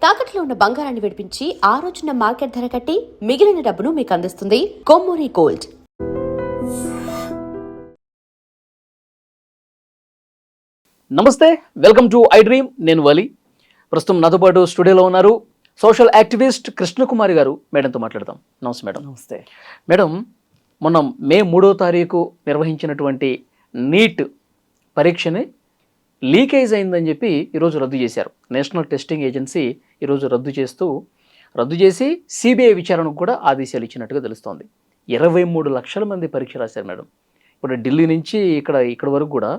తాకట్లో ఉన్న బంగారాన్ని విడిపించి ఆ రోజున మార్కెట్ ధర కట్టి మిగిలిన డబ్బును మీకు అందిస్తుంది కొమ్మూరి గోల్డ్. నమస్తే, వెల్కమ్ టు ఐ డ్రీమ్. నేను వలి. ప్రస్తుతం నాతో పాటు స్టూడియోలో ఉన్నారు సోషల్ యాక్టివిస్ట్ కృష్ణకుమారి గారు. మేడంతో మాట్లాడదాం. నమస్తే మేడం. నమస్తే మేడం, మొన్న మే 3వ తారీఖు నిర్వహించినటువంటి నీట్ పరీక్షని లీకేజ్ అయిందని చెప్పి ఈరోజు రద్దు చేశారు. నేషనల్ టెస్టింగ్ ఏజెన్సీ ఈరోజు రద్దు చేసి సిబిఐ విచారణకు కూడా ఆదేశాలు ఇచ్చినట్టుగా తెలుస్తోంది. 23 లక్షల మంది పరీక్ష రాశారు మేడం. ఇప్పుడు ఢిల్లీ నుంచి ఇక్కడ వరకు కూడా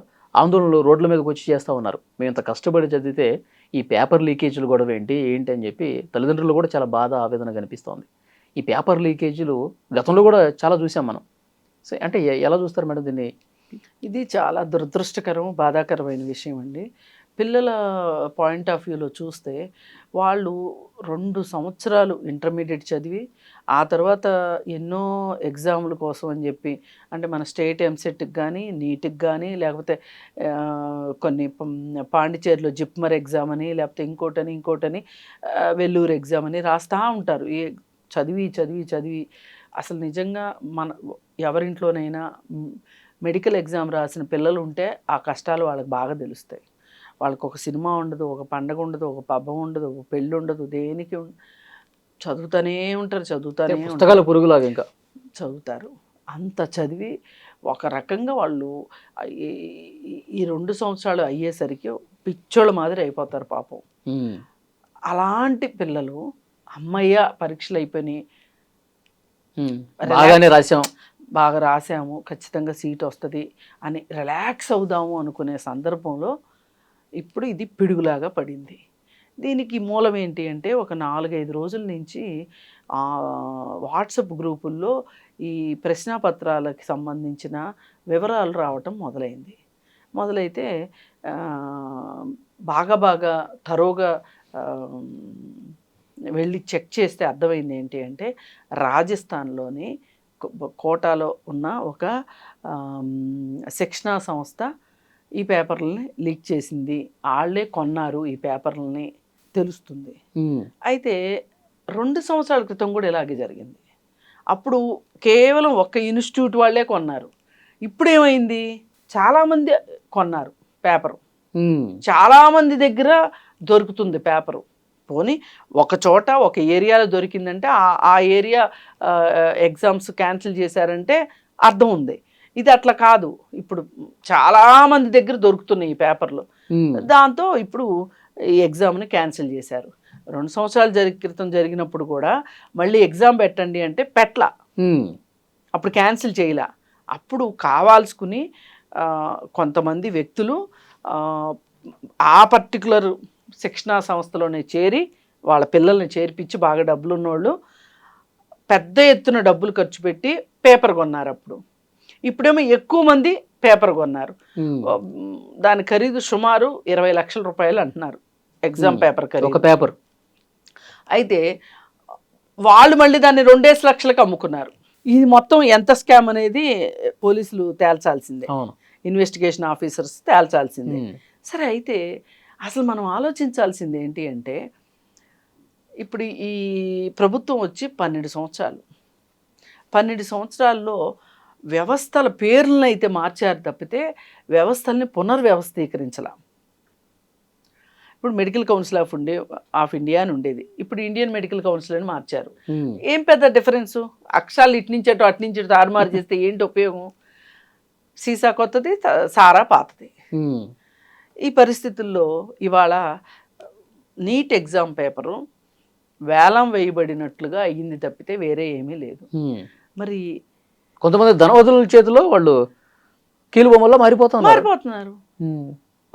ఆందోళనలు రోడ్ల మీదకి వచ్చి చేస్తూ ఉన్నారు. మేము ఇంత కష్టపడి చదివితే ఈ పేపర్ లీకేజీలు గొడవ ఏంటి అని చెప్పి తల్లిదండ్రులు కూడా చాలా బాధ, ఆవేదన కనిపిస్తోంది. ఈ పేపర్ లీకేజీలు గతంలో కూడా చాలా చూసాం మనం. సో అంటే ఎలా చూస్తారు మేడం దీన్ని? ఇది చాలా దురదృష్టకరం, బాధాకరమైన విషయం అండి. పిల్లల పాయింట్ ఆఫ్ వ్యూలో చూస్తే వాళ్ళు 2 సంవత్సరాలు ఇంటర్మీడియట్ చదివి ఆ తర్వాత ఎన్నో ఎగ్జాముల కోసం అని చెప్పి, అంటే మన స్టేట్ ఎంసెట్కి కానీ నీట్కి కానీ లేకపోతే కొన్ని పాండిచేరిలో జిప్మర్ ఎగ్జామ్ అని లేకపోతే ఇంకోటని వెల్లూరు ఎగ్జామ్ అని రాస్తూ ఉంటారు. చదివి అసలు నిజంగా మన ఎవరింట్లోనైనా మెడికల్ ఎగ్జామ్ రాసిన పిల్లలు ఉంటే ఆ కష్టాలు వాళ్ళకి బాగా తెలుస్తాయి. వాళ్ళకి ఒక సినిమా ఉండదు, ఒక పండగ ఉండదు, ఒక పబ్బం ఉండదు, ఒక పెళ్ళి ఉండదు, దేనికి చదువుతూనే ఉంటారు. పుస్తకాల పురుగులాగా ఇంకా చదువుతారు. అంత చదివి ఒక రకంగా వాళ్ళు ఈ 2 సంవత్సరాలు అయ్యేసరికి పిచ్చోళ్ళ మాదిరి అయిపోతారు పాపం. అలాంటి పిల్లలు అమ్మయ్య పరీక్షలు అయిపోయినాయి, బాగా రాసాము, ఖచ్చితంగా సీట్ వస్తుంది అని రిలాక్స్ అవుదాము అనుకునే సందర్భంలో ఇప్పుడు ఇది పిడుగులాగా పడింది. దీనికి మూలం ఏంటి అంటే, ఒక 4-5 రోజుల నుంచి వాట్సాప్ గ్రూపుల్లో ఈ ప్రశ్నాపత్రాలకి సంబంధించిన వివరాలు రావటం మొదలైతే బాగా తరోగా వెళ్ళి చెక్ చేస్తే అర్థమైంది ఏంటి అంటే, రాజస్థాన్లోని కోటాలో ఉన్న ఒక శిక్షణా సంస్థ ఈ పేపర్లని లీక్ చేసింది, వాళ్ళే కొన్నారు ఈ పేపర్లని తెలుస్తుంది. అయితే 2 సంవత్సరాల క్రితం కూడా ఇలాగే జరిగింది. అప్పుడు కేవలం ఒక ఇన్స్టిట్యూట్ వాళ్ళే కొన్నారు. ఇప్పుడు ఏమైంది, చాలామంది కొన్నారు పేపరు, చాలామంది దగ్గర దొరుకుతుంది పేపరు. పోనీ ఒక చోట ఒక ఏరియాలో దొరికిందంటే ఆ ఏరియా ఎగ్జామ్స్ క్యాన్సిల్ చేశారంటే అర్థం ఉంది. ఇది అట్లా కాదు, ఇప్పుడు చాలామంది దగ్గర దొరుకుతున్నాయి ఈ పేపర్లు. దాంతో ఇప్పుడు ఈ ఎగ్జామ్ని క్యాన్సిల్ చేశారు. 2 సంవత్సరాల క్రితం జరిగినప్పుడు కూడా మళ్ళీ ఎగ్జామ్ పెట్టండి అంటే పెట్లా, అప్పుడు క్యాన్సిల్ చేయలే. అప్పుడు కావాల్సుకుని కొంతమంది వ్యక్తులు ఆ పర్టికులర్ శిక్షణా సంస్థలోనే చేరి వాళ్ళ పిల్లల్ని చేర్పించి బాగా డబ్బులు ఉన్నోళ్ళు పెద్ద ఎత్తున డబ్బులు ఖర్చు పెట్టి పేపర్ కొన్నారు. ఇప్పుడేమో ఎక్కువ మంది పేపర్ కొన్నారు. దాని ఖరీదు సుమారు 20 లక్షల రూపాయలు అంటున్నారు, ఎగ్జామ్ పేపర్ ఖరీదు, ఒక పేపర్. అయితే వాళ్ళు మళ్ళీ దాన్ని 2 లక్షలకు అమ్ముకున్నారు. ఇది మొత్తం ఎంత స్కామ్ అనేది పోలీసులు తేల్చాల్సిందే, ఇన్వెస్టిగేషన్ ఆఫీసర్స్ తేల్చాల్సిందే. సరే, అయితే అసలు మనం ఆలోచించాల్సింది ఏంటి అంటే, ఇప్పుడు ఈ ప్రభుత్వం వచ్చి 12 సంవత్సరాల్లో వ్యవస్థల పేర్లను అయితే మార్చారు తప్పితే వ్యవస్థల్ని పునర్వ్యవస్థీకరించాల. ఇప్పుడు మెడికల్ కౌన్సిల్ ఆఫ్ ఇండియా అని ఉండేది, ఇప్పుడు ఇండియన్ మెడికల్ కౌన్సిల్ అని మార్చారు. ఏం పెద్ద డిఫరెన్సు? అక్షరాలు ఇటు నుంచి అటు తారుమారు చేస్తే ఏంటి ఉపయోగం? సీసా కొత్తది, సారా పాతది. ఈ పరిస్థితుల్లో ఇవాళ నీట్ ఎగ్జామ్ పేపరు వేలం వేయబడినట్లుగా అయ్యింది తప్పితే వేరే ఏమీ లేదు. మరి కొంతమంది ధనవతుల చేతిలో వాళ్ళు కీలుబొమ్మల్లో మారిపోతున్నారు.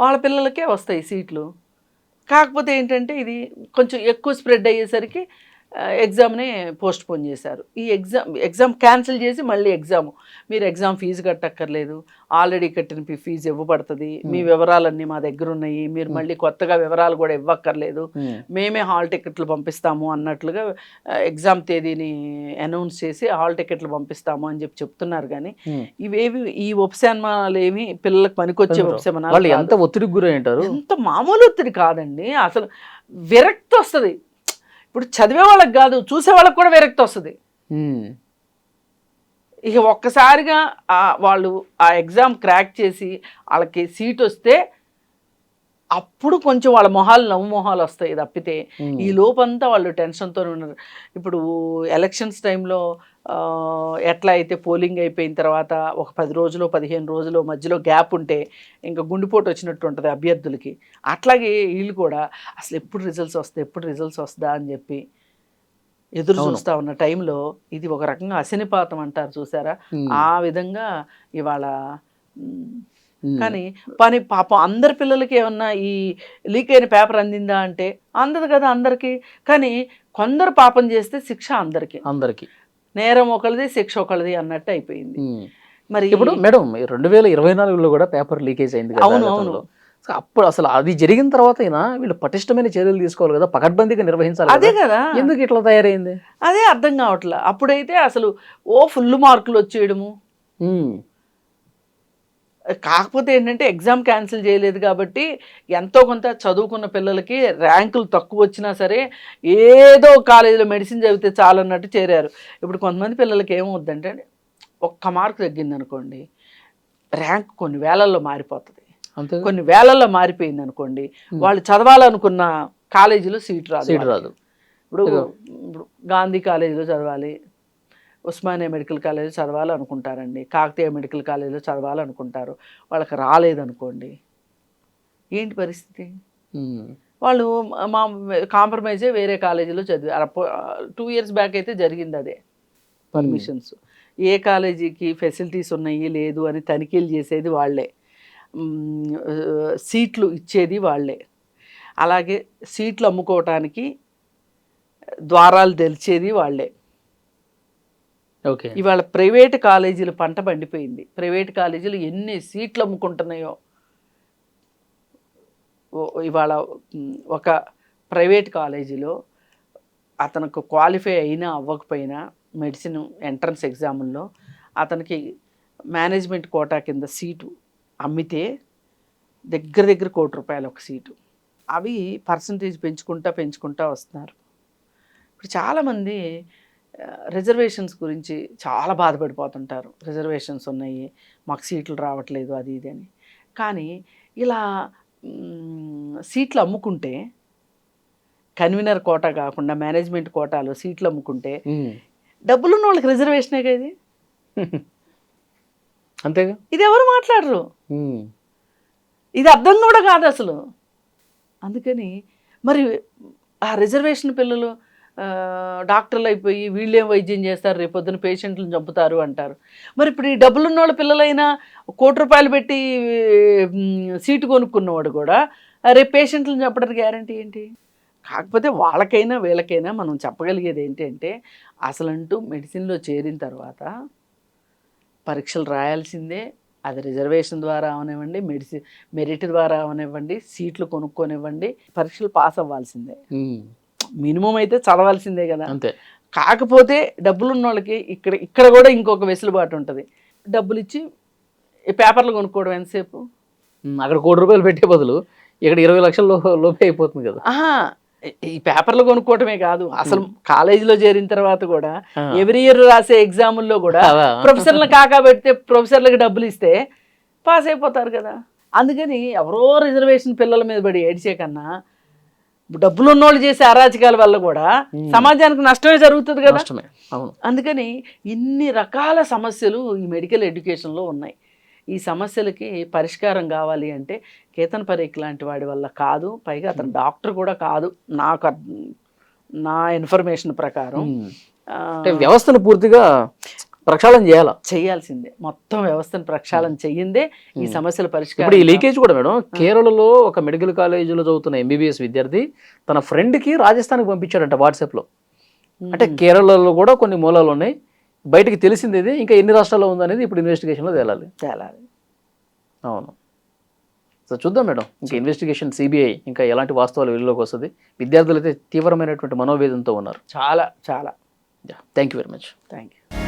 వాళ్ళ పిల్లలకే వస్తాయి సీట్లు. కాకపోతే ఏంటంటే ఇది కొంచెం ఎక్కువ స్ప్రెడ్ అయ్యేసరికి ఎగ్జామ్ని పోస్ట్ పోన్ చేశారు. ఈ ఎగ్జామ్ క్యాన్సిల్ చేసి మళ్ళీ మీరు ఎగ్జామ్ ఫీజు కట్టక్కర్లేదు, ఆల్రెడీ కట్టిన ఫీజు ఇవ్వబడుతుంది, మీ వివరాలన్నీ మా దగ్గర ఉన్నాయి, మీరు మళ్ళీ కొత్తగా వివరాలు కూడా ఇవ్వక్కర్లేదు, మేమే హాల్ టికెట్లు పంపిస్తాము అన్నట్లుగా ఎగ్జామ్ తేదీని అనౌన్స్ చేసి హాల్ టికెట్లు పంపిస్తాము అని చెప్తున్నారు. కానీ ఇవేవి ఈ ఉపశమనాలు ఏమి పిల్లలకు పనికొచ్చే ఉపశమనాలు, ఎంత ఒత్తిడికి గురై ఉంటారు. ఎంత మామూలు ఒత్తిడి కాదండి. అసలు విరక్తి వస్తుంది. ఇప్పుడు చదివే వాళ్ళకి కాదు, చూసే వాళ్ళకి కూడా విరక్తి వస్తుంది. ఇక ఒక్కసారిగా వాళ్ళు ఆ ఎగ్జామ్ క్రాక్ చేసి వాళ్ళకి సీట్ వస్తే అప్పుడు కొంచెం వాళ్ళ మొహాలు నవ్వు మొహాలు వస్తాయి తప్పితే ఈ లోపంతా వాళ్ళు టెన్షన్తో ఉన్నారు. ఇప్పుడు ఎలక్షన్స్ టైంలో ఎట్లా అయితే పోలింగ్ అయిపోయిన తర్వాత ఒక 10 రోజులు 15 రోజులు మధ్యలో గ్యాప్ ఉంటే ఇంకా గుండెపోటు వచ్చినట్టు ఉంటుంది అభ్యర్థులకి, అట్లాగే వీళ్ళు కూడా అసలు ఎప్పుడు రిజల్ట్స్ వస్తుందా అని చెప్పి ఎదురు చూస్తూ ఉన్న టైంలో ఇది ఒక రకంగా అశనిపాతం అంటారు చూసారా, ఆ విధంగా ఇవాళ. కానీ పాపం అందరి పిల్లలకి ఏమన్నా ఈ లీక్ అయిన పేపర్ అందిందా అంటే అందదు కదా అందరికీ. కానీ కొందరు పాపం చేస్తే శిక్ష అందరికీ నేరం ఒకరిది శిక్ష ఒకరిది అన్నట్టు అయిపోయింది. మరి ఇప్పుడు మేడం 2024లో కూడా పేపర్ లీకేజ్ అయింది కదా. అవును. అప్పుడు అసలు అది జరిగిన తర్వాత వీళ్ళు పటిష్టమైన చర్యలు తీసుకోవాలి కదా, పకడ్బందీగా నిర్వహించాలి. అదే కదా, ఎందుకు ఇట్లా తయారైంది అదే అర్థం కావట్లే. అప్పుడైతే అసలు ఫుల్ మార్కులు వచ్చేయడము, కాకపోతే ఏంటంటే ఎగ్జామ్ క్యాన్సిల్ చేయలేదు కాబట్టి ఎంతో కొంత చదువుకున్న పిల్లలకి ర్యాంకులు తక్కువ వచ్చినా సరే ఏదో కాలేజీలో మెడిసిన్ చదివితే చాలన్నట్టు చేరారు. ఇప్పుడు కొంతమంది పిల్లలకి ఏమవుద్దంటే 1 మార్కు తగ్గింది అనుకోండి, ర్యాంక్ కొన్ని వేలల్లో మారిపోతుంది. కొన్ని వేలల్లో మారిపోయింది అనుకోండి, వాళ్ళు చదవాలనుకున్న కాలేజీలో సీట్ రాదు. ఇప్పుడు గాంధీ కాలేజీలో చదవాలి, ఉస్మానియా మెడికల్ కాలేజీలో చదవాలనుకుంటారండి, కాకతీయ మెడికల్ కాలేజీలో చదవాలనుకుంటారు, వాళ్ళకి రాలేదనుకోండి ఏంటి పరిస్థితి? వాళ్ళు కాంప్రమైజే వేరే కాలేజీలో చదివారు. 2 years బ్యాక్ అయితే జరిగింది అదే. పర్మిషన్స్ ఏ కాలేజీకి ఫెసిలిటీస్ ఉన్నాయి లేదు అని తనిఖీలు చేసేది వాళ్ళే, సీట్లు ఇచ్చేది వాళ్ళే, అలాగే సీట్లు అమ్ముకోవటానికి ద్వారాలు తెరిచేది వాళ్ళే. ఇవాళ ప్రైవేట్ కాలేజీలు పంట పండిపోయింది. ప్రైవేట్ కాలేజీలు ఎన్ని సీట్లు అమ్ముకుంటున్నాయో. ఇవాళ ఒక ప్రైవేట్ కాలేజీలో అతనికి క్వాలిఫై అయినా అవ్వకపోయినా మెడిసిన్ ఎంట్రన్స్ ఎగ్జాముల్లో అతనికి మేనేజ్మెంట్ కోటా కింద సీటు అమ్మితే దగ్గర దగ్గర ₹1 కోటి ఒక సీటు. అవి పర్సంటేజ్ పెంచుకుంటా వస్తున్నారు. ఇప్పుడు చాలామంది రిజర్వేషన్స్ గురించి చాలా బాధపడిపోతుంటారు. రిజర్వేషన్స్ ఉన్నాయి, మాకు సీట్లు రావట్లేదు అది ఇది అని. కానీ ఇలా సీట్లు అమ్ముకుంటే, కన్వీనర్ కోటా కాకుండా మేనేజ్మెంట్ కోటాలో సీట్లు అమ్ముకుంటే డబ్బులున్న వాళ్ళకి రిజర్వేషనే కదా ఇది. అంతేగా, ఇది ఎవరు మాట్లాడరు, ఇది అర్థం కూడా కాదు అసలు. అందుకని మరి ఆ రిజర్వేషన్ పిల్లలు డాక్టర్లు అయిపోయి వీళ్ళేం వైద్యం చేస్తారు, రేపొద్దున పేషెంట్లను చంపుతారు అంటారు. మరి ఇప్పుడు ఈ డబ్బులున్న వాళ్ళ పిల్లలైనా ₹1 కోటి పెట్టి సీటు కొనుక్కున్నవాడు కూడా రేపు పేషెంట్లను చంపడానికి గ్యారంటీ ఏంటి? కాకపోతే వాళ్ళకైనా వీళ్ళకైనా మనం చెప్పగలిగేది ఏంటంటే, అసలంటూ మెడిసిన్లో చేరిన తర్వాత పరీక్షలు రాయాల్సిందే. అది రిజర్వేషన్ ద్వారా అవనివ్వండి, మెరిట్ ద్వారా అవనివ్వండి, సీట్లు కొనుక్కొనివ్వండి, పరీక్షలు పాస్ అవ్వాల్సిందే. మినిమం అయితే చదవాల్సిందే కదా. అంతే. కాకపోతే డబ్బులు ఉన్న వాళ్ళకి ఇక్కడ కూడా ఇంకొక వెసులుబాటు ఉంటుంది. డబ్బులు ఇచ్చి పేపర్లు కొనుక్కోవడం ఎంతసేపు? అక్కడ ₹1 కోటి పెట్టే బదులు ఇక్కడ 20 లక్షల లోపే అయిపోతుంది కదా. ఈ పేపర్లు కొనుక్కోవటమే కాదు, అసలు కాలేజీలో చేరిన తర్వాత కూడా ఎవ్రీ ఇయర్ రాసే ఎగ్జాముల్లో కూడా ప్రొఫెసర్లను కాకబెడితే ప్రొఫెసర్లకు డబ్బులు ఇస్తే పాస్ అయిపోతారు కదా. అందుకని ఎవరో రిజర్వేషన్ పిల్లల మీద పడి ఏడ్చే కన్నా డబ్బులు ఉన్నోళ్ళు చేసే అరాచకాల వల్ల కూడా సమాజానికి నష్టమే జరుగుతుంది కదా. అందుకని ఇన్ని రకాల సమస్యలు ఈ మెడికల్ ఎడ్యుకేషన్లో ఉన్నాయి. ఈ సమస్యలకి పరిష్కారం కావాలి అంటే కేతన్ పరీక్ లాంటి వాడి వల్ల కాదు, పైగా అతను డాక్టర్ కూడా కాదు నా ఇన్ఫర్మేషన్ ప్రకారం. వ్యవస్థను పూర్తిగా ప్రక్షాళన చేయాల్సిందే, మొత్తం వ్యవస్థను ప్రక్షాళన చెయ్యిందే ఈ సమస్యల పరిష్కారం. ఇప్పుడు ఈ లీకేజ్ కూడా మేడం, కేరళలో ఒక మెడికల్ కాలేజీలో చదువుతున్న MBBS విద్యార్థి తన ఫ్రెండ్కి రాజస్థాన్కి పంపించాడంట వాట్సాప్లో. అంటే కేరళలో కూడా కొన్ని మూలాలు ఉన్నాయి, బయటికి తెలిసింది ఇది. ఇంకా ఎన్ని రాష్ట్రాల్లో ఉందనేది ఇప్పుడు ఇన్వెస్టిగేషన్లో తేలాలి. అవును, సో చూద్దాం మేడం, ఇంకా ఇన్వెస్టిగేషన్ CBI ఇంకా ఎలాంటి వాస్తవాలు వెలుగులోకి వస్తుంది. విద్యార్థులు అయితే తీవ్రమైనటువంటి మనోవేదనతో ఉన్నారు. చాలా చాలా. Thank you very much. Thank you.